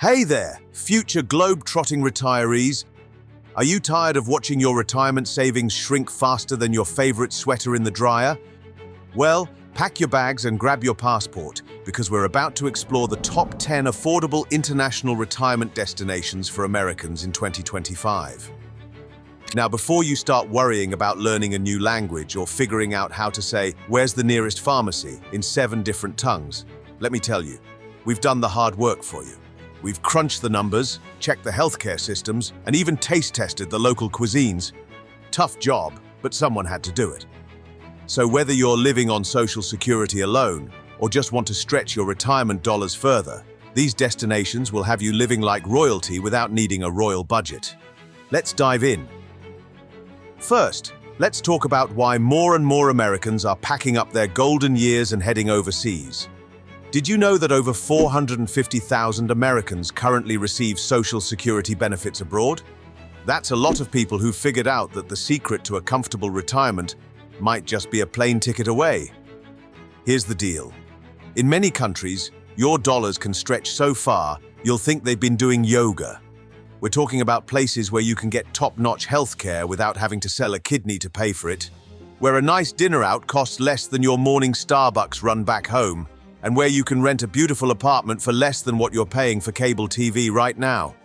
Hey there, future globe-trotting retirees. Are you tired of watching your retirement savings shrink faster than your favorite sweater in the dryer? Well, pack your bags and grab your passport, because we're about to explore the top 10 affordable international retirement destinations for Americans in 2025. Now, before you start worrying about learning a new language or figuring out how to say, "Where's the nearest pharmacy?" in 7 different tongues, let me tell you, we've done the hard work for you. We've crunched the numbers, checked the healthcare systems, and even taste-tested the local cuisines. Tough job, but someone had to do it. So whether you're living on Social Security alone or just want to stretch your retirement dollars further, these destinations will have you living like royalty without needing a royal budget. Let's dive in. First, let's talk about why more and more Americans are packing up their golden years and heading overseas. Did you know that over 450,000 Americans currently receive Social Security benefits abroad? That's a lot of people who figured out that the secret to a comfortable retirement might just be a plane ticket away. Here's the deal. In many countries, your dollars can stretch so far, you'll think they've been doing yoga. We're talking about places where you can get top-notch healthcare without having to sell a kidney to pay for it, where a nice dinner out costs less than your morning Starbucks run back home, and where you can rent a beautiful apartment for less than what you're paying for cable TV right now.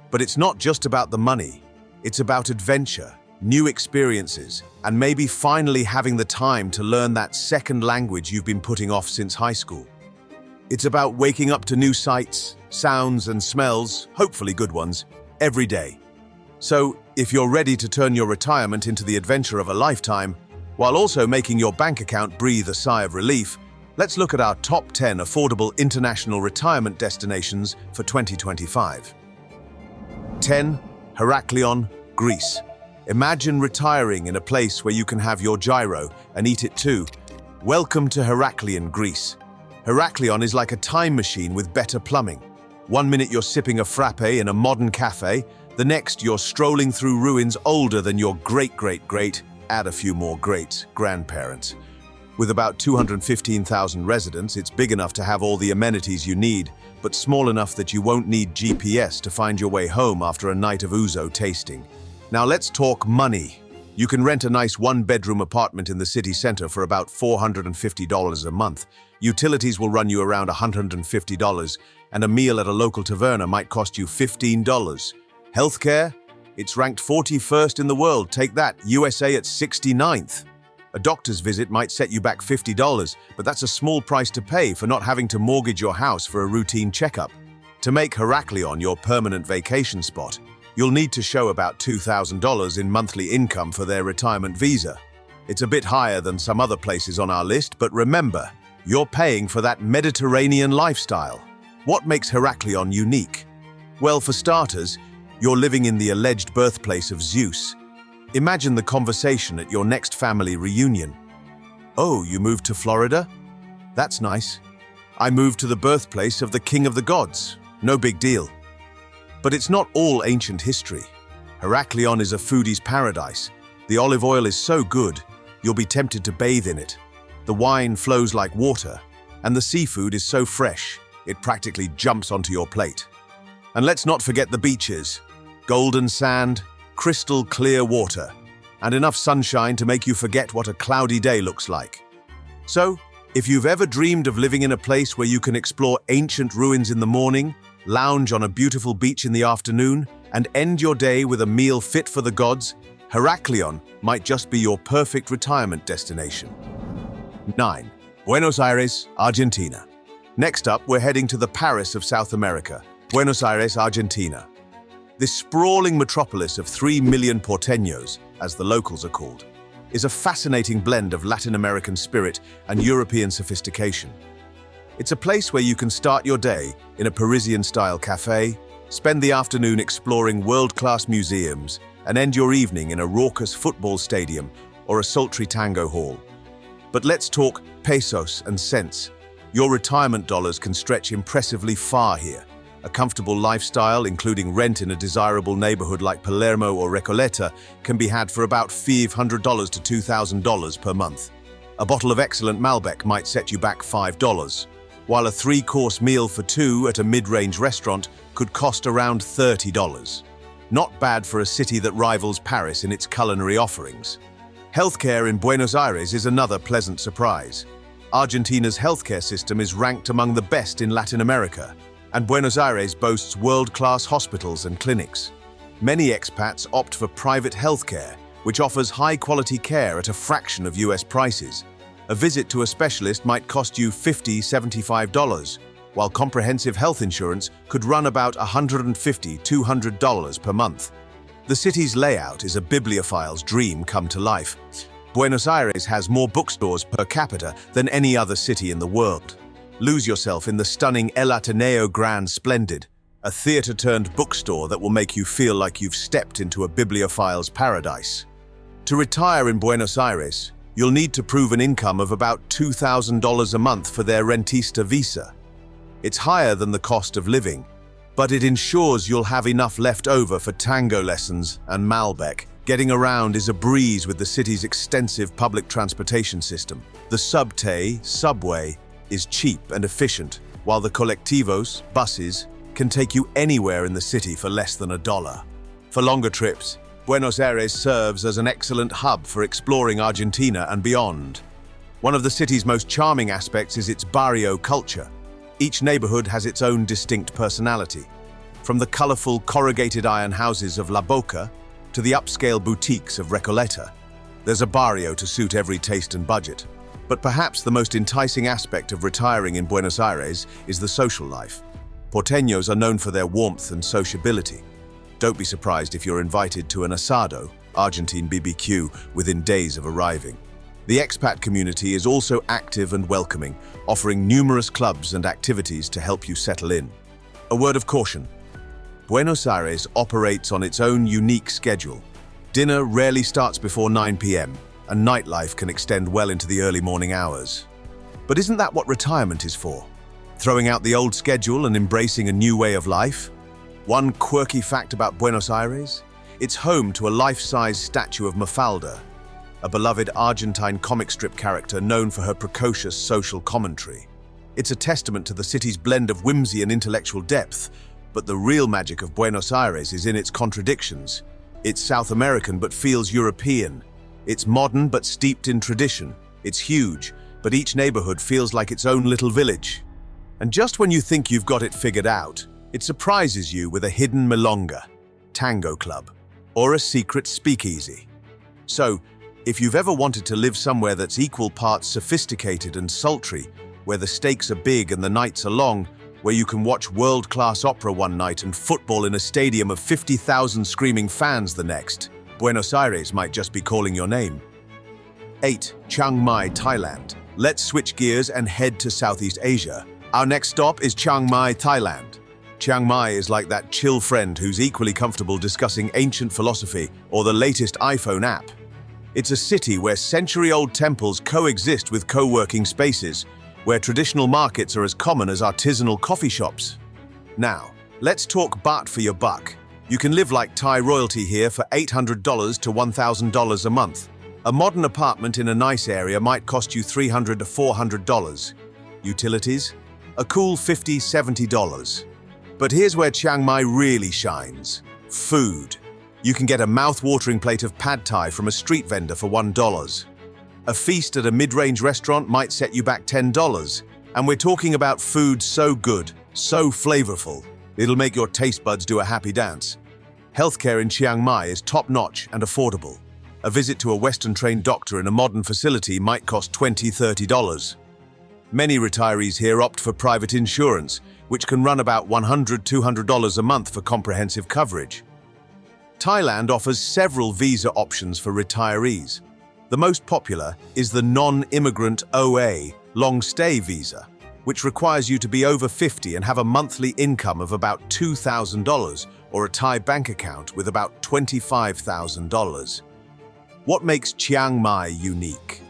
But it's not just about the money. It's about adventure, new experiences, and maybe finally having the time to learn that second language you've been putting off since high school. It's about waking up to new sights, sounds, and smells, hopefully good ones, every day. So, if you're ready to turn your retirement into the adventure of a lifetime, while also making your bank account breathe a sigh of relief, let's look at our top 10 affordable international retirement destinations for 2025. 10. Heraklion, Greece. Imagine retiring in a place where you can have your gyro and eat it too. Welcome to Heraklion, Greece. Heraklion is like a time machine with better plumbing. One minute you're sipping a frappe in a modern cafe, the next you're strolling through ruins older than your great-great-great, add a few more greats, grandparents. With about 215,000 residents, it's big enough to have all the amenities you need, but small enough that you won't need GPS to find your way home after a night of ouzo tasting. Now let's talk money. You can rent a nice one-bedroom apartment in the city center for about $450 a month. Utilities will run you around $150, and a meal at a local taverna might cost you $15. Healthcare? It's ranked 41st in the world. Take that, USA at 69th. A doctor's visit might set you back $50, but that's a small price to pay for not having to mortgage your house for a routine checkup. To make Heraklion your permanent vacation spot, you'll need to show about $2,000 in monthly income for their retirement visa. It's a bit higher than some other places on our list, but remember, you're paying for that Mediterranean lifestyle. What makes Heraklion unique? Well, for starters, you're living in the alleged birthplace of Zeus. Imagine the conversation at your next family reunion. "Oh, you moved to Florida? That's nice. I moved to the birthplace of the king of the gods. No big deal." But it's not all ancient history. Heraklion is a foodie's paradise. The olive oil is so good, you'll be tempted to bathe in it. The wine flows like water, and the seafood is so fresh, it practically jumps onto your plate. And let's not forget the beaches. Golden sand, crystal clear water, and enough sunshine to make you forget what a cloudy day looks like. So, if you've ever dreamed of living in a place where you can explore ancient ruins in the morning, lounge on a beautiful beach in the afternoon, and end your day with a meal fit for the gods, Heraklion might just be your perfect retirement destination. 9. Buenos Aires, Argentina. Next up, we're heading to the Paris of South America, Buenos Aires, Argentina. This sprawling metropolis of 3 million porteños, as the locals are called, is a fascinating blend of Latin American spirit and European sophistication. It's a place where you can start your day in a Parisian-style cafe, spend the afternoon exploring world-class museums, and end your evening in a raucous football stadium or a sultry tango hall. But let's talk pesos and cents. Your retirement dollars can stretch impressively far here. A comfortable lifestyle, including rent in a desirable neighborhood like Palermo or Recoleta, can be had for about $500 to $2,000 per month. A bottle of excellent Malbec might set you back $5. while a 3-course meal for 2 at a mid-range restaurant could cost around $30. Not bad for a city that rivals Paris in its culinary offerings. Healthcare in Buenos Aires is another pleasant surprise. Argentina's healthcare system is ranked among the best in Latin America, and Buenos Aires boasts world-class hospitals and clinics. Many expats opt for private healthcare, which offers high-quality care at a fraction of US prices. A visit to a specialist might cost you $50–$75, while comprehensive health insurance could run about $150–200 per month. The city's layout is a bibliophile's dream come to life. Buenos Aires has more bookstores per capita than any other city in the world. Lose yourself in the stunning El Ateneo Grand Splendid, a theater-turned-bookstore that will make you feel like you've stepped into a bibliophile's paradise. To retire in Buenos Aires, you'll need to prove an income of about $2,000 a month for their rentista visa. It's higher than the cost of living, but it ensures you'll have enough left over for tango lessons and Malbec. Getting around is a breeze with the city's extensive public transportation system. The subway, is cheap and efficient, while the colectivos, buses, can take you anywhere in the city for less than $1. For longer trips, Buenos Aires serves as an excellent hub for exploring Argentina and beyond. One of the city's most charming aspects is its barrio culture. Each neighborhood has its own distinct personality. From the colorful corrugated iron houses of La Boca to the upscale boutiques of Recoleta, there's a barrio to suit every taste and budget. But perhaps the most enticing aspect of retiring in Buenos Aires is the social life. Porteños are known for their warmth and sociability. Don't be surprised if you're invited to an asado, Argentine BBQ, within days of arriving. The expat community is also active and welcoming, offering numerous clubs and activities to help you settle in. A word of caution: Buenos Aires operates on its own unique schedule. Dinner rarely starts before 9 p.m., and nightlife can extend well into the early morning hours. But isn't that what retirement is for? Throwing out the old schedule and embracing a new way of life? One quirky fact about Buenos Aires: it's home to a life-size statue of Mafalda, a beloved Argentine comic strip character known for her precocious social commentary. It's a testament to the city's blend of whimsy and intellectual depth, but the real magic of Buenos Aires is in its contradictions. It's South American but feels European. It's modern but steeped in tradition. It's huge, but each neighborhood feels like its own little village. And just when you think you've got it figured out, it surprises you with a hidden milonga, tango club, or a secret speakeasy. So, if you've ever wanted to live somewhere that's equal parts sophisticated and sultry, where the stakes are big and the nights are long, where you can watch world-class opera one night and football in a stadium of 50,000 screaming fans the next, Buenos Aires might just be calling your name. 8. Chiang Mai, Thailand. Let's switch gears and head to Southeast Asia. Our next stop is Chiang Mai, Thailand. Chiang Mai is like that chill friend who's equally comfortable discussing ancient philosophy or the latest iPhone app. It's a city where century-old temples coexist with co-working spaces, where traditional markets are as common as artisanal coffee shops. Now, let's talk baht for your buck. You can live like Thai royalty here for $800 to $1,000 a month. A modern apartment in a nice area might cost you $300 to $400. Utilities? A cool $50–$70. But here's where Chiang Mai really shines. Food. You can get a mouth-watering plate of pad thai from a street vendor for $1. A feast at a mid-range restaurant might set you back $10. And we're talking about food so good, so flavorful, it'll make your taste buds do a happy dance. Healthcare in Chiang Mai is top-notch and affordable. A visit to a Western-trained doctor in a modern facility might cost $20–$30. Many retirees here opt for private insurance, which can run about $100–$200 a month for comprehensive coverage. Thailand offers several visa options for retirees. The most popular is the non-immigrant OA long-stay visa, which requires you to be over 50 and have a monthly income of about $2,000 or a Thai bank account with about $25,000. What makes Chiang Mai unique?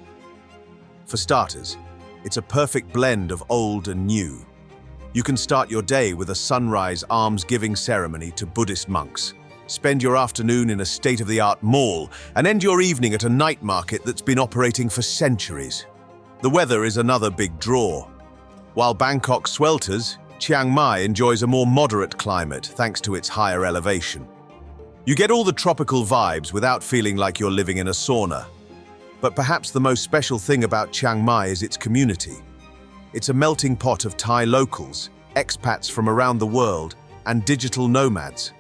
For starters, it's a perfect blend of old and new. You can start your day with a sunrise alms-giving ceremony to Buddhist monks, spend your afternoon in a state-of-the-art mall, and end your evening at a night market that's been operating for centuries. The weather is another big draw. While Bangkok swelters, Chiang Mai enjoys a more moderate climate thanks to its higher elevation. You get all the tropical vibes without feeling like you're living in a sauna. But perhaps the most special thing about Chiang Mai is its community. It's a melting pot of Thai locals, expats from around the world, and digital nomads.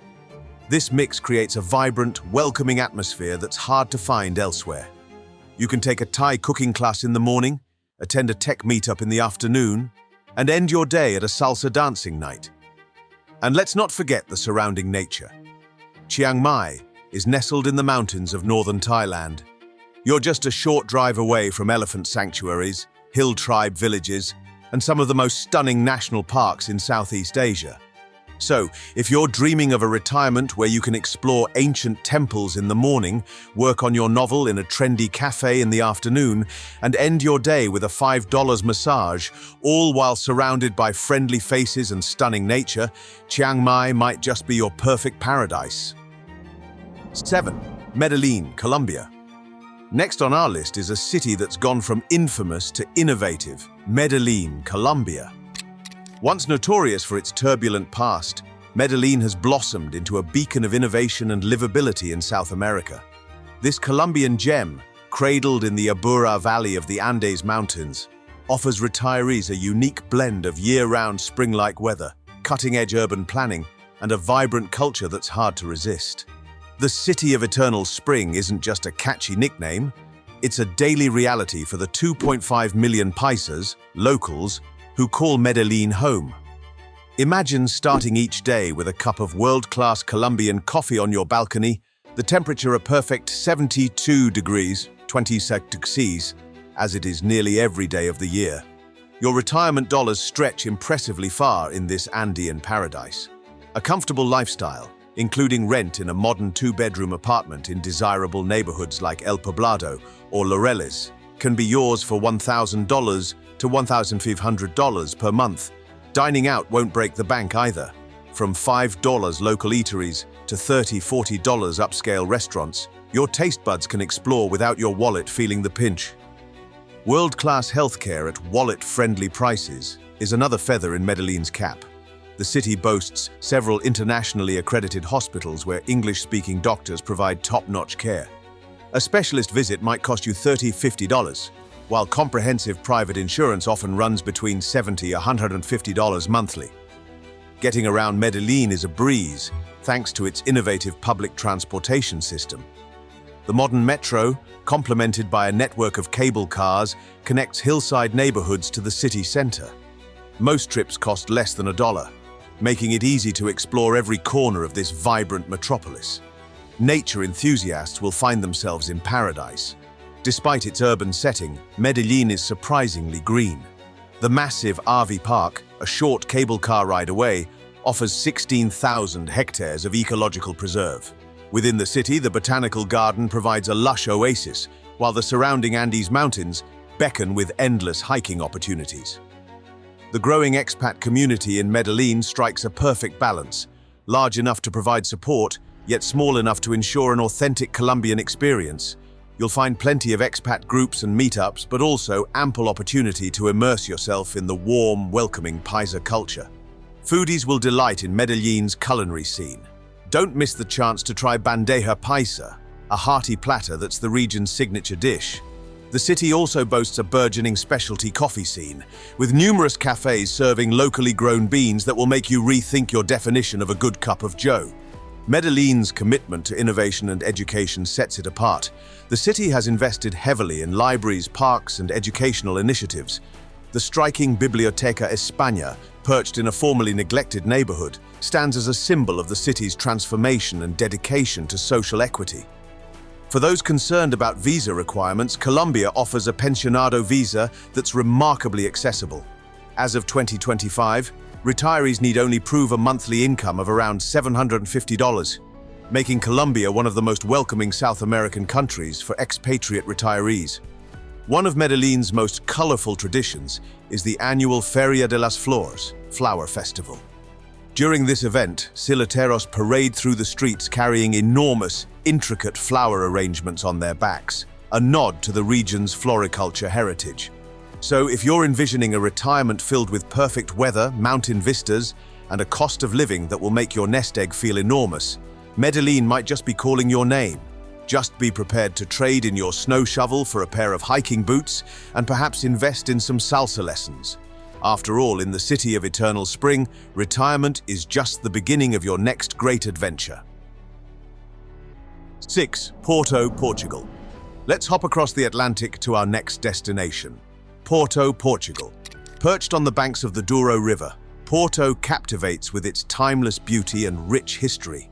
This mix creates a vibrant, welcoming atmosphere that's hard to find elsewhere. You can take a Thai cooking class in the morning, attend a tech meetup in the afternoon, and end your day at a salsa dancing night. And let's not forget the surrounding nature. Chiang Mai is nestled in the mountains of northern Thailand. You're just a short drive away from elephant sanctuaries, hill tribe villages, and some of the most stunning national parks in Southeast Asia. So, if you're dreaming of a retirement where you can explore ancient temples in the morning, work on your novel in a trendy cafe in the afternoon, and end your day with a $5 massage, all while surrounded by friendly faces and stunning nature, Chiang Mai might just be your perfect paradise. 7. Medellin, Colombia. Next on our list is a city that's gone from infamous to innovative, Medellin, Colombia. Once notorious for its turbulent past, Medellin has blossomed into a beacon of innovation and livability in South America. This Colombian gem, cradled in the Aburrá Valley of the Andes Mountains, offers retirees a unique blend of year-round spring-like weather, cutting-edge urban planning, and a vibrant culture that's hard to resist. The City of Eternal Spring isn't just a catchy nickname, it's a daily reality for the 2.5 million paisas, locals, who call Medellin home. Imagine starting each day with a cup of world-class Colombian coffee on your balcony, the temperature a perfect 72 degrees, 26 degrees, as it is nearly every day of the year. Your retirement dollars stretch impressively far in this Andean paradise. A comfortable lifestyle, including rent in a modern 2-bedroom apartment in desirable neighborhoods like El Poblado or Laureles, can be yours for $1,000 to $1,500 per month. Dining out won't break the bank either. From $5 local eateries to $30–40 upscale restaurants, your taste buds can explore without your wallet feeling the pinch. World-class healthcare at wallet-friendly prices is another feather in Medellin's cap. The city boasts several internationally accredited hospitals where English-speaking doctors provide top-notch care. A specialist visit might cost you $30–50, while comprehensive private insurance often runs between $70–150 monthly. Getting around Medellin is a breeze, thanks to its innovative public transportation system. The modern metro, complemented by a network of cable cars, connects hillside neighborhoods to the city center. Most trips cost less than $1, making it easy to explore every corner of this vibrant metropolis. Nature enthusiasts will find themselves in paradise. Despite its urban setting, Medellin is surprisingly green. The massive RV park, a short cable car ride away, offers 16,000 hectares of ecological preserve. Within the city, the botanical garden provides a lush oasis, while the surrounding Andes Mountains beckon with endless hiking opportunities. The growing expat community in Medellin strikes a perfect balance, large enough to provide support, yet small enough to ensure an authentic Colombian experience. You'll find plenty of expat groups and meetups, but also ample opportunity to immerse yourself in the warm, welcoming Paisa culture. Foodies will delight in Medellin's culinary scene. Don't miss the chance to try bandeja paisa, a hearty platter that's the region's signature dish. The city also boasts a burgeoning specialty coffee scene, with numerous cafes serving locally grown beans that will make you rethink your definition of a good cup of joe. Medellin's commitment to innovation and education sets it apart. The city has invested heavily in libraries, parks, and educational initiatives. The striking Biblioteca España, perched in a formerly neglected neighborhood, stands as a symbol of the city's transformation and dedication to social equity. For those concerned about visa requirements, Colombia offers a pensionado visa that's remarkably accessible. As of 2025, retirees need only prove a monthly income of around $750, making Colombia one of the most welcoming South American countries for expatriate retirees. One of Medellin's most colorful traditions is the annual Feria de las Flores, Flower Festival. During this event, cilateros parade through the streets carrying enormous, intricate flower arrangements on their backs, a nod to the region's floriculture heritage. So if you're envisioning a retirement filled with perfect weather, mountain vistas, and a cost of living that will make your nest egg feel enormous, Medellin might just be calling your name. Just be prepared to trade in your snow shovel for a pair of hiking boots and perhaps invest in some salsa lessons. After all, in the city of eternal spring, retirement is just the beginning of your next great adventure. 6. Porto, Portugal. Let's hop across the Atlantic to our next destination. Porto, Portugal. Perched on the banks of the Douro River, Porto captivates with its timeless beauty and rich history.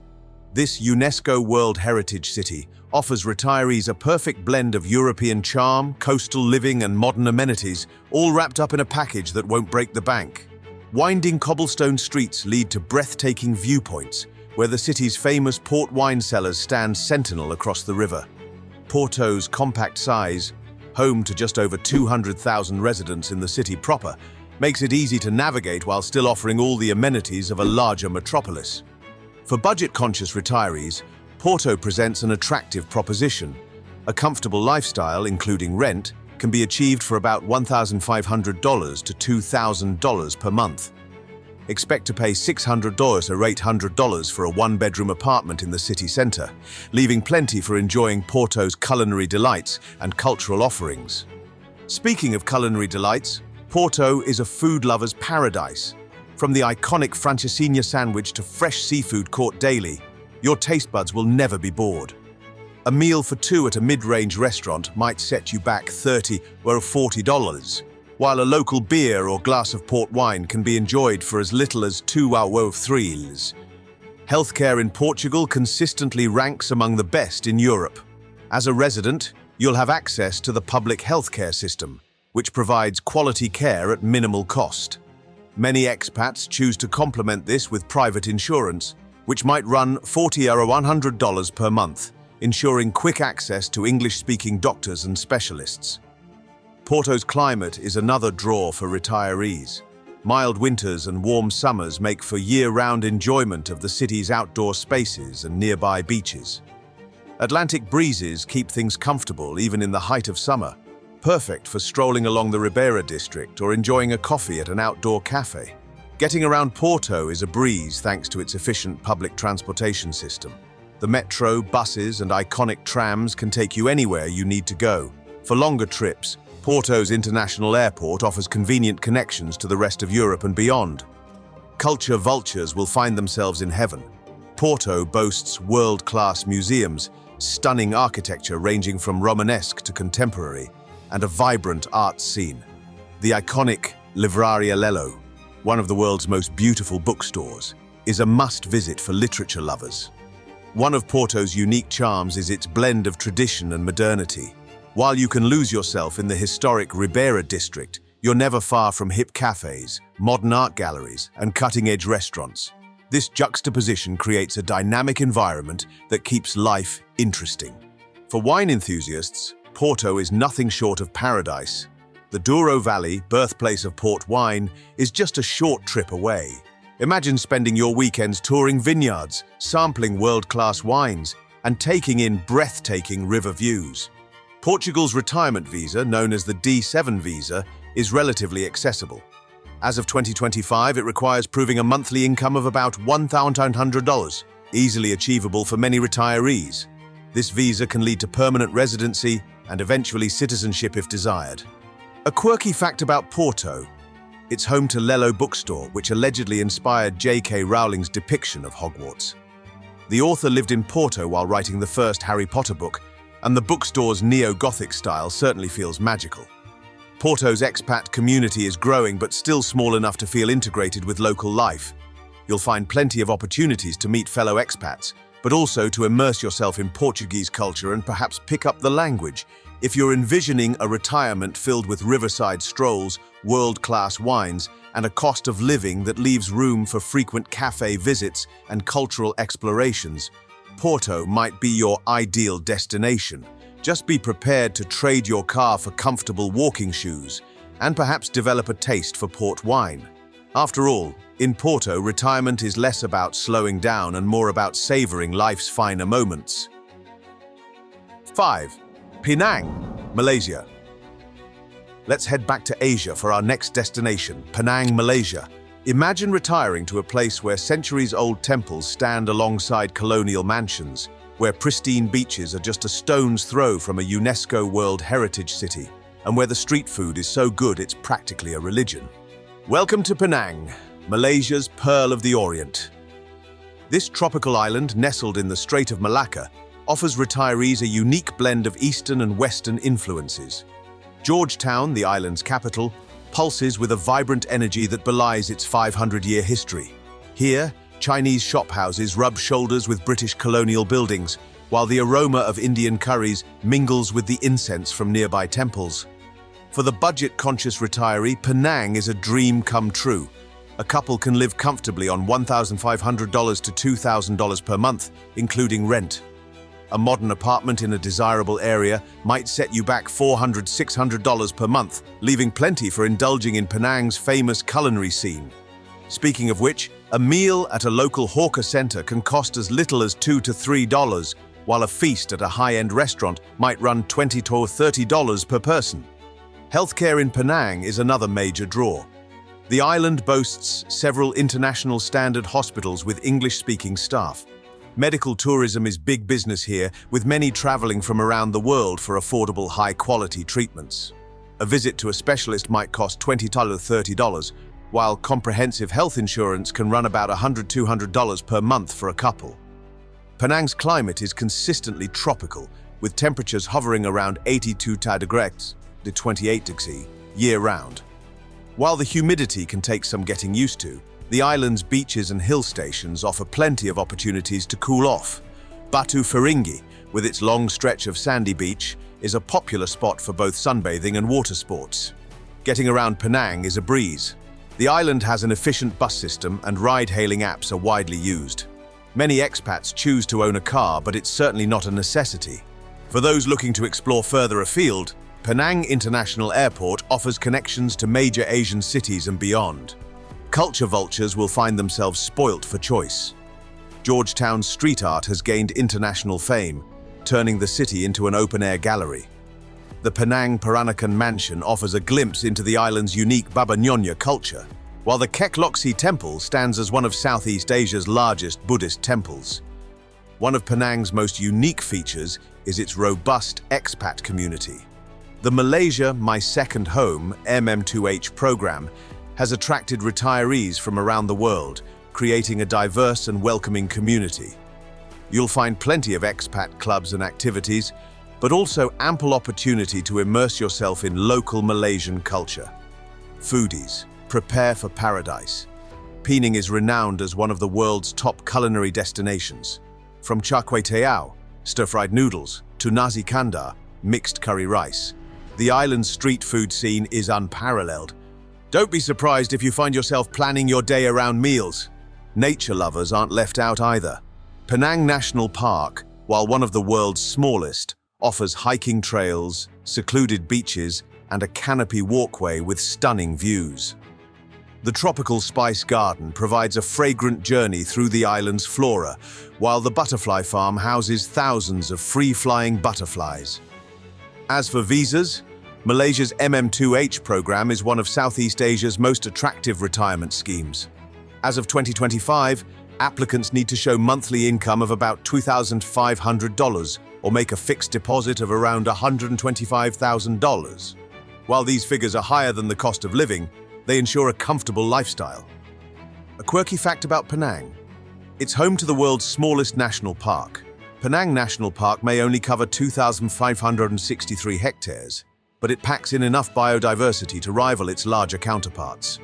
This UNESCO World Heritage City offers retirees a perfect blend of European charm, coastal living, and modern amenities, all wrapped up in a package that won't break the bank. Winding cobblestone streets lead to breathtaking viewpoints, where the city's famous port wine cellars stand sentinel across the river. Porto's compact size, home to just over 200,000 residents in the city proper, makes it easy to navigate while still offering all the amenities of a larger metropolis. For budget-conscious retirees, Porto presents an attractive proposition. A comfortable lifestyle, including rent, can be achieved for about $1,500 to $2,000 per month. Expect to pay $600 or $800 for a one-bedroom apartment in the city center, leaving plenty for enjoying Porto's culinary delights and cultural offerings. Speaking of culinary delights, Porto is a food lover's paradise. From the iconic francesinha sandwich to fresh seafood caught daily, your taste buds will never be bored. A meal for two at a mid-range restaurant might set you back $30 or $40, while a local beer or glass of port wine can be enjoyed for as little as $2 or $3. Healthcare in Portugal consistently ranks among the best in Europe. As a resident, you'll have access to the public healthcare system, which provides quality care at minimal cost. Many expats choose to complement this with private insurance, which might run $40 or $100 per month, ensuring quick access to English-speaking doctors and specialists. Porto's climate is another draw for retirees. Mild winters and warm summers make for year-round enjoyment of the city's outdoor spaces and nearby beaches. Atlantic breezes keep things comfortable even in the height of summer, perfect for strolling along the Ribeira district or enjoying a coffee at an outdoor cafe. Getting around Porto is a breeze thanks to its efficient public transportation system. The metro, buses, and iconic trams can take you anywhere you need to go. For longer trips, Porto's international airport offers convenient connections to the rest of Europe and beyond. Culture vultures will find themselves in heaven. Porto boasts world-class museums, stunning architecture ranging from Romanesque to contemporary, and a vibrant art scene. The iconic Livraria Lello, one of the world's most beautiful bookstores, is a must-visit for literature lovers. One of Porto's unique charms is its blend of tradition and modernity. While you can lose yourself in the historic Ribeira district, you're never far from hip cafes, modern art galleries, and cutting-edge restaurants. This juxtaposition creates a dynamic environment that keeps life interesting. For wine enthusiasts, Porto is nothing short of paradise. The Douro Valley, birthplace of port wine, is just a short trip away. Imagine spending your weekends touring vineyards, sampling world-class wines, and taking in breathtaking river views. Portugal's retirement visa, known as the D7 visa, is relatively accessible. As of 2025, it requires proving a monthly income of about $1,900, easily achievable for many retirees. This visa can lead to permanent residency and eventually citizenship if desired. A quirky fact about Porto: it's home to Lello Bookstore, which allegedly inspired J.K. Rowling's depiction of Hogwarts. The author lived in Porto while writing the first Harry Potter book, and the bookstore's neo-Gothic style certainly feels magical. Porto's expat community is growing but still small enough to feel integrated with local life. You'll find plenty of opportunities to meet fellow expats, but also to immerse yourself in Portuguese culture and perhaps pick up the language. If you're envisioning a retirement filled with riverside strolls, world-class wines, and a cost of living that leaves room for frequent cafe visits and cultural explorations, Porto might be your ideal destination. Just be prepared to trade your car for comfortable walking shoes and perhaps develop a taste for port wine. After all, in Porto, retirement is less about slowing down and more about savoring life's finer moments. 5. Penang, Malaysia. Let's head back to Asia for our next destination, Penang, Malaysia. Imagine retiring to a place where centuries-old temples stand alongside colonial mansions, where pristine beaches are just a stone's throw from a UNESCO World Heritage City, and where the street food is so good it's practically a religion. Welcome to Penang, Malaysia's Pearl of the Orient. This tropical island, nestled in the Strait of Malacca, offers retirees a unique blend of Eastern and Western influences. Georgetown, the island's capital, pulses with a vibrant energy that belies its 500-year history. Here, Chinese shophouses rub shoulders with British colonial buildings, while the aroma of Indian curries mingles with the incense from nearby temples. For the budget-conscious retiree, Penang is a dream come true. A couple can live comfortably on $1,500 to $2,000 per month, including rent. A modern apartment in a desirable area might set you back $400 to $600 per month, leaving plenty for indulging in Penang's famous culinary scene. Speaking of which, a meal at a local hawker center can cost as little as $2 to $3, while a feast at a high-end restaurant might run $20 to $30 per person. Healthcare in Penang is another major draw. The island boasts several international standard hospitals with English-speaking staff. Medical tourism is big business here, with many traveling from around the world for affordable, high-quality treatments. A visit to a specialist might cost $20 to $30, while comprehensive health insurance can run about $100 to $200 per month for a couple. Penang's climate is consistently tropical, with temperatures hovering around 82 degrees to 28 degrees year-round. While the humidity can take some getting used to, the island's beaches and hill stations offer plenty of opportunities to cool off. Batu Ferringhi, with its long stretch of sandy beach, is a popular spot for both sunbathing and water sports. Getting around Penang is a breeze. The island has an efficient bus system and ride-hailing apps are widely used. Many expats choose to own a car, but it's certainly not a necessity. For those looking to explore further afield, Penang International Airport offers connections to major Asian cities and beyond. Culture vultures will find themselves spoilt for choice. Georgetown's street art has gained international fame, turning the city into an open-air gallery. The Penang Peranakan Mansion offers a glimpse into the island's unique Baba Nyonya culture, while the Kek Lok Si Temple stands as one of Southeast Asia's largest Buddhist temples. One of Penang's most unique features is its robust expat community. The Malaysia My Second Home MM2H program has attracted retirees from around the world, creating a diverse and welcoming community. You'll find plenty of expat clubs and activities, but also ample opportunity to immerse yourself in local Malaysian culture. Foodies, prepare for paradise. Penang is renowned as one of the world's top culinary destinations. From char kway teow, stir-fried noodles, to nasi kandar, mixed curry rice. The island's street food scene is unparalleled. Don't be surprised if you find yourself planning your day around meals. Nature lovers aren't left out either. Penang National Park, while one of the world's smallest, offers hiking trails, secluded beaches, and a canopy walkway with stunning views. The tropical spice garden provides a fragrant journey through the island's flora, while the butterfly farm houses thousands of free-flying butterflies. As for visas, Malaysia's MM2H program is one of Southeast Asia's most attractive retirement schemes. As of 2025, applicants need to show monthly income of about $2,500 or make a fixed deposit of around $125,000. While these figures are higher than the cost of living, they ensure a comfortable lifestyle. A quirky fact about Penang: it's home to the world's smallest national park. Penang National Park may only cover 2,563 hectares, but it packs in enough biodiversity to rival its larger counterparts.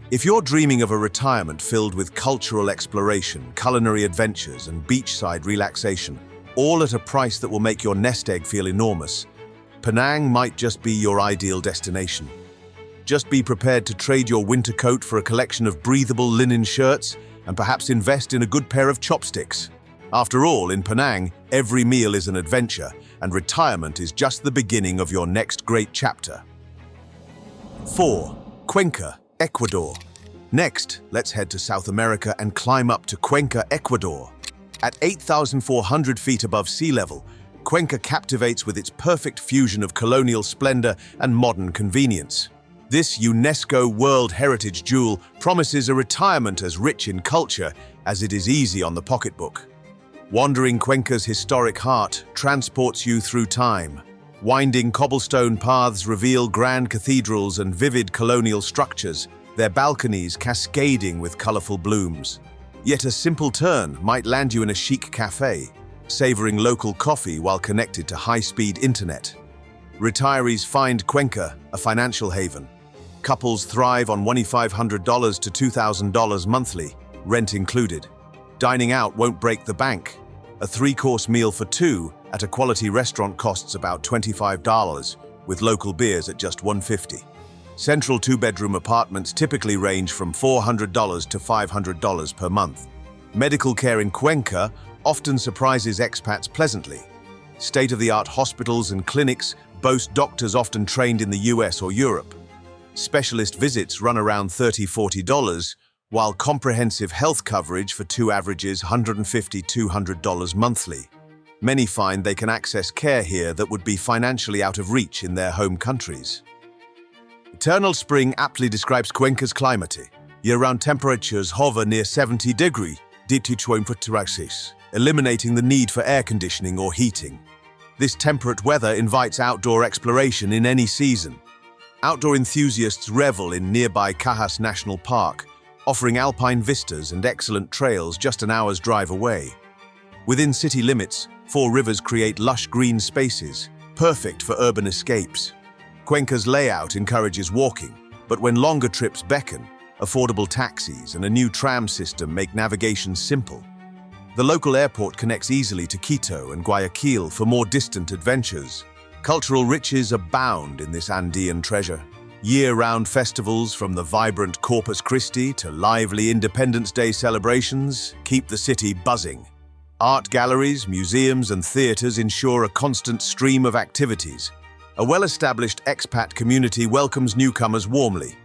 If you're dreaming of a retirement filled with cultural exploration, culinary adventures, and beachside relaxation, all at a price that will make your nest egg feel enormous, Penang might just be your ideal destination. Just be prepared to trade your winter coat for a collection of breathable linen shirts and perhaps invest in a good pair of chopsticks. After all, in Penang, every meal is an adventure, and retirement is just the beginning of your next great chapter. 4. Cuenca, Ecuador. Next, let's head to South America and climb up to Cuenca, Ecuador. At 8,400 feet above sea level, Cuenca captivates with its perfect fusion of colonial splendor and modern convenience. This UNESCO World Heritage jewel promises a retirement as rich in culture as it is easy on the pocketbook. Wandering Cuenca's historic heart transports you through time. Winding cobblestone paths reveal grand cathedrals and vivid colonial structures, their balconies cascading with colorful blooms. Yet a simple turn might land you in a chic cafe, savoring local coffee while connected to high-speed internet. Retirees find Cuenca a financial haven. Couples thrive on $1,500 to $2,000 monthly, rent included. Dining out won't break the bank. A three-course meal for two at a quality restaurant costs about $25, with local beers at just $150. Central two-bedroom apartments typically range from $400 to $500 per month. Medical care in Cuenca often surprises expats pleasantly. State-of-the-art hospitals and clinics boast doctors often trained in the US or Europe. Specialist visits run around $30–40, while comprehensive health coverage for two averages $150–200 monthly. Many find they can access care here that would be financially out of reach in their home countries. Eternal spring aptly describes Cuenca's climate. Year-round temperatures hover near 70 degrees, eliminating the need for air conditioning or heating. This temperate weather invites outdoor exploration in any season. Outdoor enthusiasts revel in nearby Cajas National Park, offering alpine vistas and excellent trails just an hour's drive away. Within city limits, four rivers create lush green spaces, perfect for urban escapes. Cuenca's layout encourages walking, but when longer trips beckon, affordable taxis and a new tram system make navigation simple. The local airport connects easily to Quito and Guayaquil for more distant adventures. Cultural riches abound in this Andean treasure. Year-round festivals, from the vibrant Corpus Christi to lively Independence Day celebrations, keep the city buzzing. Art galleries, museums, and theaters ensure a constant stream of activities. A well-established expat community welcomes newcomers warmly.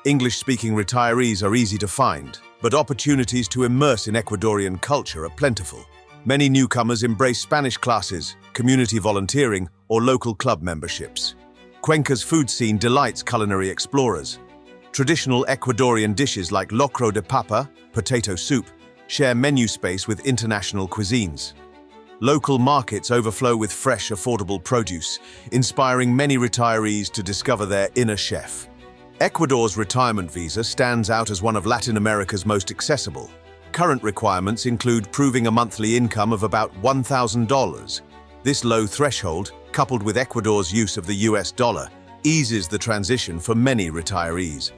English-speaking retirees are easy to find, but opportunities to immerse in Ecuadorian culture are plentiful. Many newcomers embrace Spanish classes, community volunteering, or local club memberships. Cuenca's food scene delights culinary explorers. Traditional Ecuadorian dishes like locro de papa, potato soup, share menu space with international cuisines. Local markets overflow with fresh, affordable produce, inspiring many retirees to discover their inner chef. Ecuador's retirement visa stands out as one of Latin America's most accessible. Current requirements include proving a monthly income of about $1,000. This low threshold, coupled with Ecuador's use of the US dollar, eases the transition for many retirees.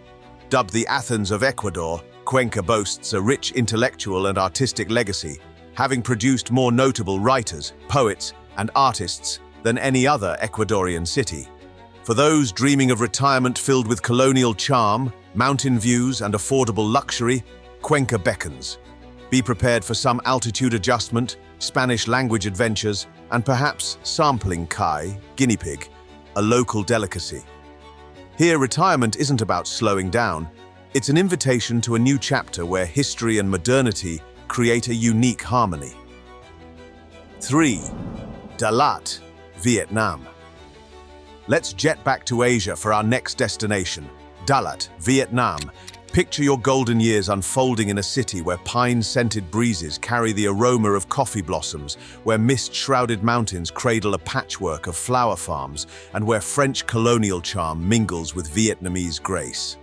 Dubbed the Athens of Ecuador, Cuenca boasts a rich intellectual and artistic legacy, having produced more notable writers, poets, and artists than any other Ecuadorian city. For those dreaming of retirement filled with colonial charm, mountain views, and affordable luxury, Cuenca beckons. Be prepared for some altitude adjustment, Spanish language adventures, and perhaps sampling Kai, guinea pig, a local delicacy. Here, retirement isn't about slowing down. It's an invitation to a new chapter where history and modernity create a unique harmony. 3. Dalat, Vietnam. Let's jet back to Asia for our next destination, Dalat, Vietnam. Picture your golden years unfolding in a city where pine-scented breezes carry the aroma of coffee blossoms, where mist-shrouded mountains cradle a patchwork of flower farms, and where French colonial charm mingles with Vietnamese grace.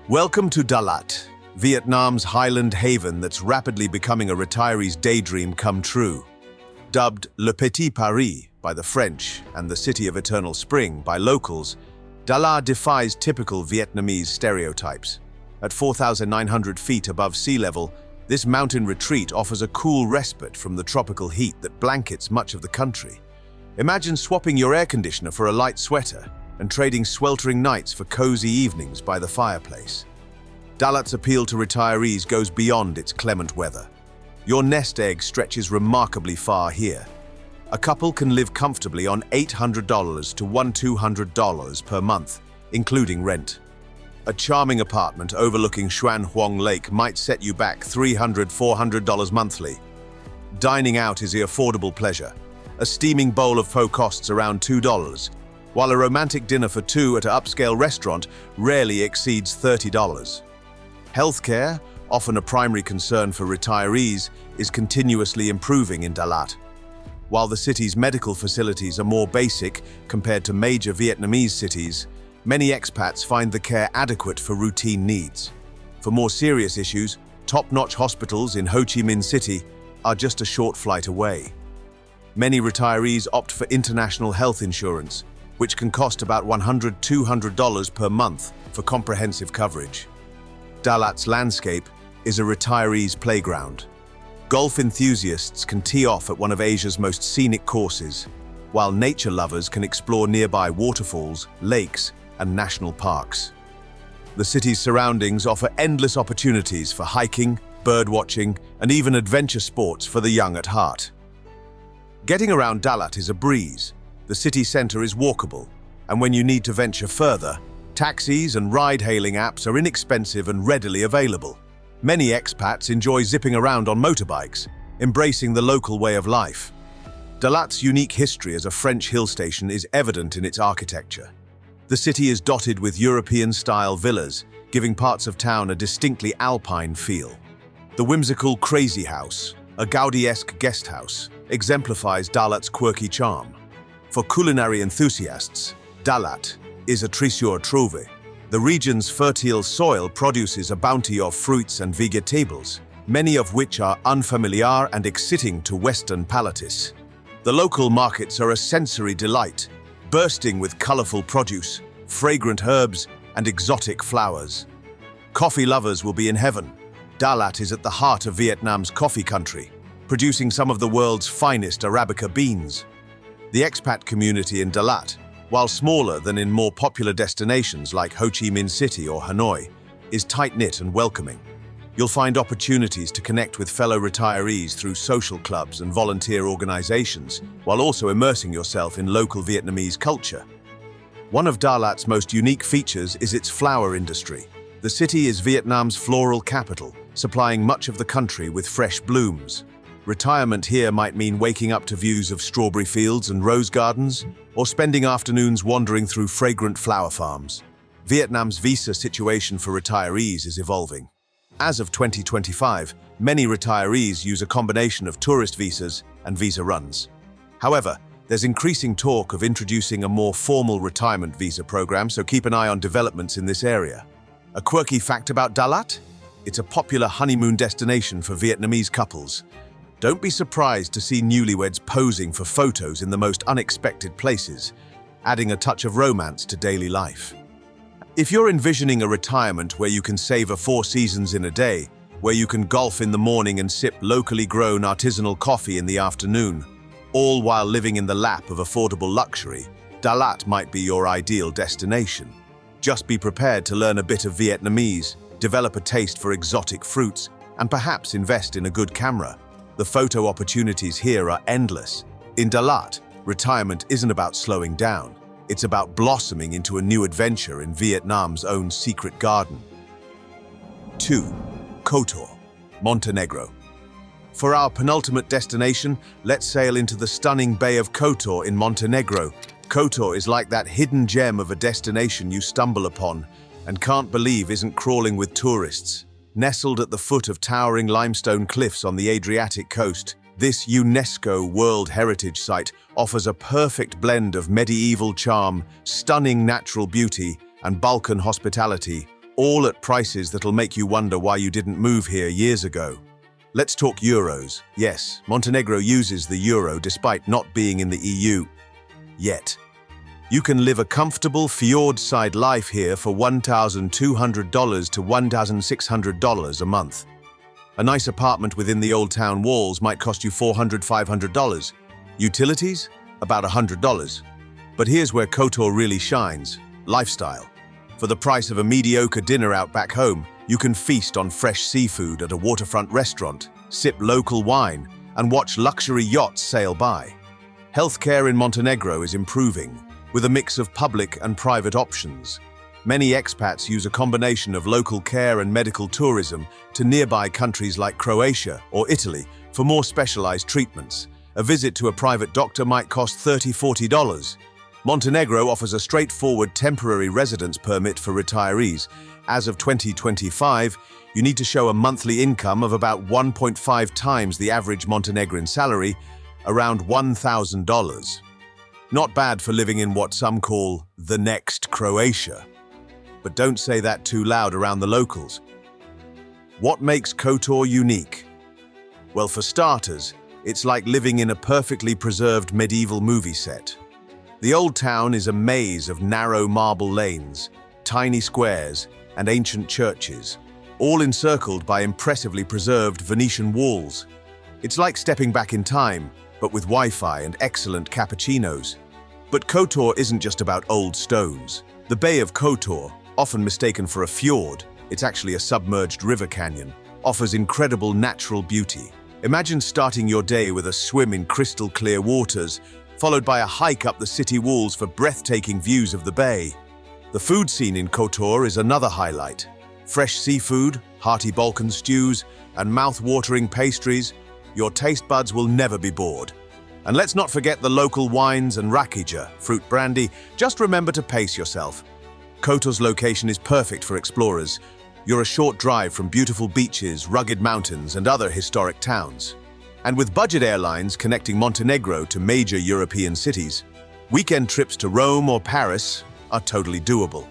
Welcome to Dalat, Vietnam's highland haven that's rapidly becoming a retiree's daydream come true. Dubbed Le Petit Paris by the French and the City of Eternal Spring by locals, Dalat defies typical Vietnamese stereotypes. At 4,900 feet above sea level, this mountain retreat offers a cool respite from the tropical heat that blankets much of the country. Imagine swapping your air conditioner for a light sweater and trading sweltering nights for cozy evenings by the fireplace. Dalat's appeal to retirees goes beyond its clement weather. Your nest egg stretches remarkably far here. A couple can live comfortably on $800 to $1,200 per month, including rent. A charming apartment overlooking Xuan Huang Lake might set you back $300–400 monthly. Dining out is the affordable pleasure. a steaming bowl of pho costs around $2, while a romantic dinner for two at an upscale restaurant rarely exceeds $30. Healthcare, often a primary concern for retirees, is continuously improving in Dalat. While the city's medical facilities are more basic compared to major Vietnamese cities, many expats find the care adequate for routine needs. For more serious issues, top-notch hospitals in Ho Chi Minh City are just a short flight away. Many retirees opt for international health insurance, which can cost about $100–200 per month for comprehensive coverage. Dalat's landscape is a retiree's playground. Golf enthusiasts can tee off at one of Asia's most scenic courses, while nature lovers can explore nearby waterfalls, lakes, and national parks. The city's surroundings offer endless opportunities for hiking, birdwatching, and even adventure sports for the young at heart. Getting around Dalat is a breeze. The city center is walkable, and when you need to venture further, taxis and ride-hailing apps are inexpensive and readily available. Many expats enjoy zipping around on motorbikes, embracing the local way of life. Dalat's unique history as a French hill station is evident in its architecture. The city is dotted with European-style villas, giving parts of town a distinctly alpine feel. The whimsical Crazy House, a Gaudi-esque guest house, exemplifies Dalat's quirky charm. For culinary enthusiasts, Dalat is a trésor trouvé. The region's fertile soil produces a bounty of fruits and vegetables, many of which are unfamiliar and exciting to Western palates. The local markets are a sensory delight, bursting with colorful produce, fragrant herbs, and exotic flowers. Coffee lovers will be in heaven. Dalat is at the heart of Vietnam's coffee country, producing some of the world's finest Arabica beans. The expat community in Dalat, while smaller than in more popular destinations like Ho Chi Minh City or Hanoi, is tight-knit and welcoming. You'll find opportunities to connect with fellow retirees through social clubs and volunteer organizations, while also immersing yourself in local Vietnamese culture. One of Dalat's most unique features is its flower industry. The city is Vietnam's floral capital, supplying much of the country with fresh blooms. Retirement here might mean waking up to views of strawberry fields and rose gardens, or spending afternoons wandering through fragrant flower farms. Vietnam's visa situation for retirees is evolving. As of 2025, many retirees use a combination of tourist visas and visa runs. However, there's increasing talk of introducing a more formal retirement visa program, so keep an eye on developments in this area. A quirky fact about Dalat? It's a popular honeymoon destination for Vietnamese couples. Don't be surprised to see newlyweds posing for photos in the most unexpected places, adding a touch of romance to daily life. If you're envisioning a retirement where you can savor 4 seasons in a day, where you can golf in the morning and sip locally grown artisanal coffee in the afternoon, all while living in the lap of affordable luxury, Dalat might be your ideal destination. Just be prepared to learn a bit of Vietnamese, develop a taste for exotic fruits, and perhaps invest in a good camera. The photo opportunities here are endless. In Dalat, retirement isn't about slowing down. It's about blossoming into a new adventure in Vietnam's own secret garden. 2. Kotor, Montenegro. For our penultimate destination, let's sail into the stunning Bay of Kotor in Montenegro. Kotor is like that hidden gem of a destination you stumble upon and can't believe isn't crawling with tourists. Nestled at the foot of towering limestone cliffs on the Adriatic coast, this UNESCO World Heritage Site offers a perfect blend of medieval charm, stunning natural beauty, and Balkan hospitality, all at prices that'll make you wonder why you didn't move here years ago. Let's talk euros. Yes, Montenegro uses the euro despite not being in the EU yet. You can live a comfortable fjord-side life here for $1,200 to $1,600 a month. A nice apartment within the old town walls might cost you $400–500. Utilities? About $100. But here's where Kotor really shines: lifestyle. For the price of a mediocre dinner out back home, you can feast on fresh seafood at a waterfront restaurant, sip local wine, and watch luxury yachts sail by. Healthcare in Montenegro is improving, with a mix of public and private options. Many expats use a combination of local care and medical tourism to nearby countries like Croatia or Italy for more specialized treatments, A visit to a private doctor might cost $30–40. Montenegro offers a straightforward temporary residence permit for retirees. As of 2025, you need to show a monthly income of about 1.5 times the average Montenegrin salary, around $1,000. Not bad for living in what some call the next Croatia. But don't say that too loud around the locals. What makes Kotor unique? Well, for starters, it's like living in a perfectly preserved medieval movie set. The old town is a maze of narrow marble lanes, tiny squares, and ancient churches, all encircled by impressively preserved Venetian walls. It's like stepping back in time, but with Wi-Fi and excellent cappuccinos. But Kotor isn't just about old stones. The Bay of Kotor, often mistaken for a fjord, it's actually a submerged river canyon, offers incredible natural beauty. Imagine starting your day with a swim in crystal clear waters, followed by a hike up the city walls for breathtaking views of the bay. The food scene in Kotor is another highlight. Fresh seafood, hearty Balkan stews, and mouth-watering pastries, your taste buds will never be bored. And let's not forget the local wines and rakija, fruit brandy. Just remember to pace yourself. Kotor's location is perfect for explorers. You're a short drive from beautiful beaches, rugged mountains, and other historic towns. And with budget airlines connecting Montenegro to major European cities, weekend trips to Rome or Paris are totally doable.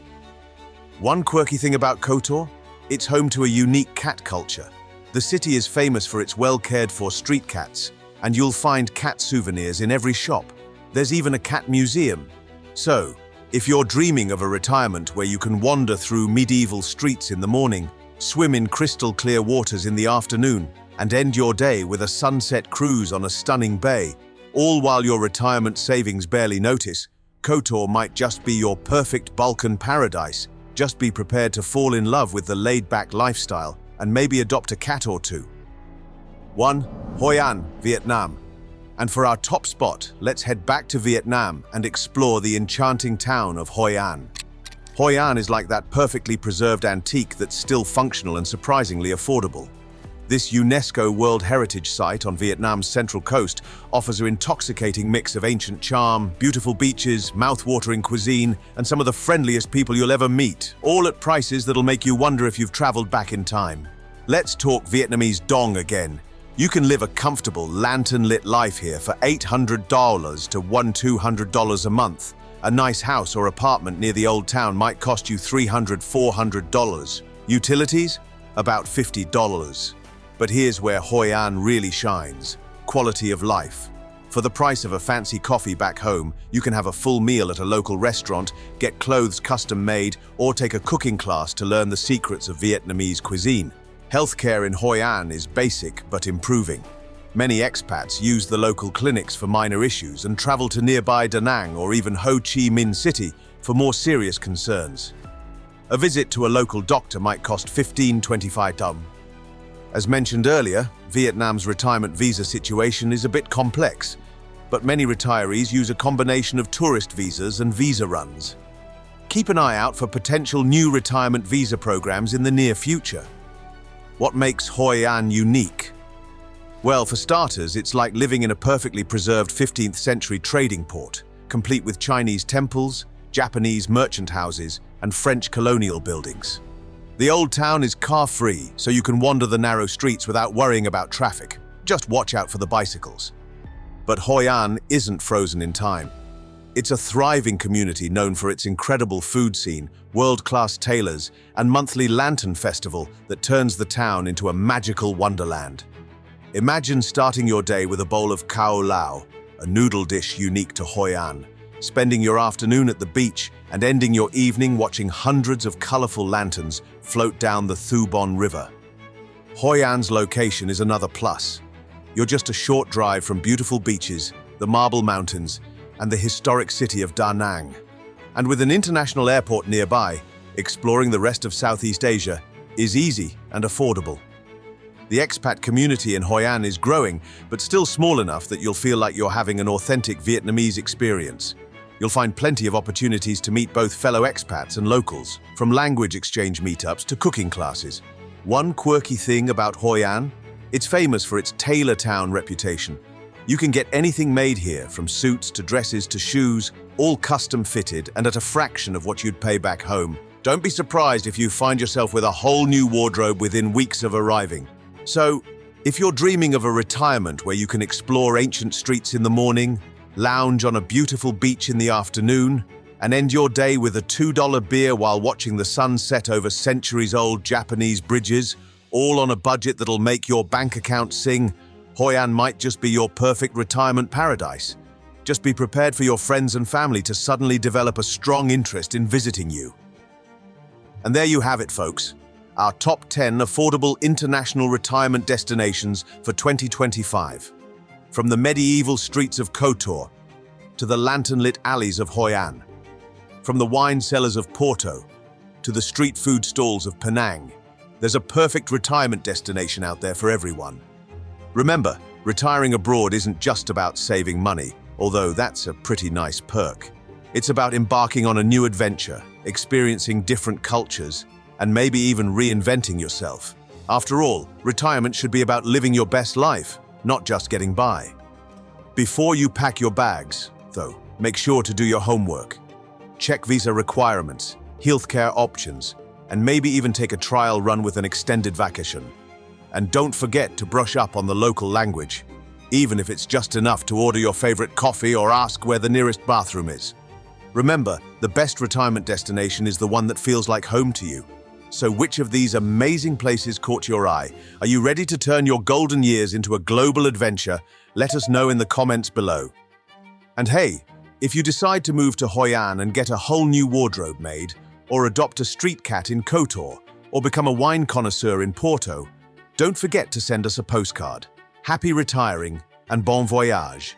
One quirky thing about Kotor, it's home to a unique cat culture. The city is famous for its well-cared-for street cats, and you'll find cat souvenirs in every shop. There's even a cat museum. So, if you're dreaming of a retirement where you can wander through medieval streets in the morning, swim in crystal-clear waters in the afternoon, and end your day with a sunset cruise on a stunning bay, all while your retirement savings barely notice, Kotor might just be your perfect Balkan paradise. Just be prepared to fall in love with the laid-back lifestyle and maybe adopt a cat or two. 1. Hoi An, Vietnam. And for our top spot, let's head back to Vietnam and explore the enchanting town of Hoi An. Hoi An is like that perfectly preserved antique that's still functional and surprisingly affordable. This UNESCO World Heritage Site on Vietnam's central coast offers an intoxicating mix of ancient charm, beautiful beaches, mouth-watering cuisine, and some of the friendliest people you'll ever meet, all at prices that'll make you wonder if you've traveled back in time. Let's talk Vietnamese dong again. You can live a comfortable, lantern-lit life here for $800 to $200 a month. A nice house or apartment near the old town might cost you $300–400. Utilities? About $50. But here's where Hoi An really shines: quality of life. For the price of a fancy coffee back home, you can have a full meal at a local restaurant, get clothes custom-made, or take a cooking class to learn the secrets of Vietnamese cuisine. Healthcare in Hoi An is basic but improving. Many expats use the local clinics for minor issues and travel to nearby Da Nang or even Ho Chi Minh City for more serious concerns. A visit to a local doctor might cost $15–25. As mentioned earlier, Vietnam's retirement visa situation is a bit complex, but many retirees use a combination of tourist visas and visa runs. Keep an eye out for potential new retirement visa programs in the near future. What makes Hoi An unique? Well, for starters, it's like living in a perfectly preserved 15th century trading port, complete with Chinese temples, Japanese merchant houses, and French colonial buildings. The old town is car-free, so you can wander the narrow streets without worrying about traffic. Just watch out for the bicycles. But Hoi An isn't frozen in time. It's a thriving community known for its incredible food scene, world-class tailors, and monthly lantern festival that turns the town into a magical wonderland. Imagine starting your day with a bowl of khao lao, a noodle dish unique to Hoi An, spending your afternoon at the beach and ending your evening watching hundreds of colorful lanterns float down the Thu Bon River. Hoi An's location is another plus. You're just a short drive from beautiful beaches, the Marble Mountains, and the historic city of Da Nang. And with an international airport nearby, exploring the rest of Southeast Asia is easy and affordable. The expat community in Hoi An is growing, but still small enough that you'll feel like you're having an authentic Vietnamese experience. You'll find plenty of opportunities to meet both fellow expats and locals, from language exchange meetups to cooking classes. One quirky thing about Hoi An, it's famous for its tailor town reputation. You can get anything made here, from suits to dresses to shoes, all custom fitted and at a fraction of what you'd pay back home. Don't be surprised if you find yourself with a whole new wardrobe within weeks of arriving. So, if you're dreaming of a retirement where you can explore ancient streets in the morning, lounge on a beautiful beach in the afternoon, and end your day with a $2 beer while watching the sun set over centuries-old Japanese bridges, all on a budget that'll make your bank account sing, Hoi An might just be your perfect retirement paradise. Just be prepared for your friends and family to suddenly develop a strong interest in visiting you. And there you have it, folks. Our top 10 affordable international retirement destinations for 2025. From the medieval streets of Kotor to the lantern-lit alleys of Hoi An. From the wine cellars of Porto to the street food stalls of Penang. There's a perfect retirement destination out there for everyone. Remember, retiring abroad isn't just about saving money, although that's a pretty nice perk. It's about embarking on a new adventure, experiencing different cultures, and maybe even reinventing yourself. After all, retirement should be about living your best life, not just getting by. Before you pack your bags, though, make sure to do your homework. Check visa requirements, healthcare options, and maybe even take a trial run with an extended vacation. And don't forget to brush up on the local language, even if it's just enough to order your favorite coffee or ask where the nearest bathroom is. Remember, the best retirement destination is the one that feels like home to you. So which of these amazing places caught your eye? Are you ready to turn your golden years into a global adventure? Let us know in the comments below. And hey, if you decide to move to Hoi An and get a whole new wardrobe made, or adopt a street cat in Kotor, or become a wine connoisseur in Porto, don't forget to send us a postcard. Happy retiring and bon voyage!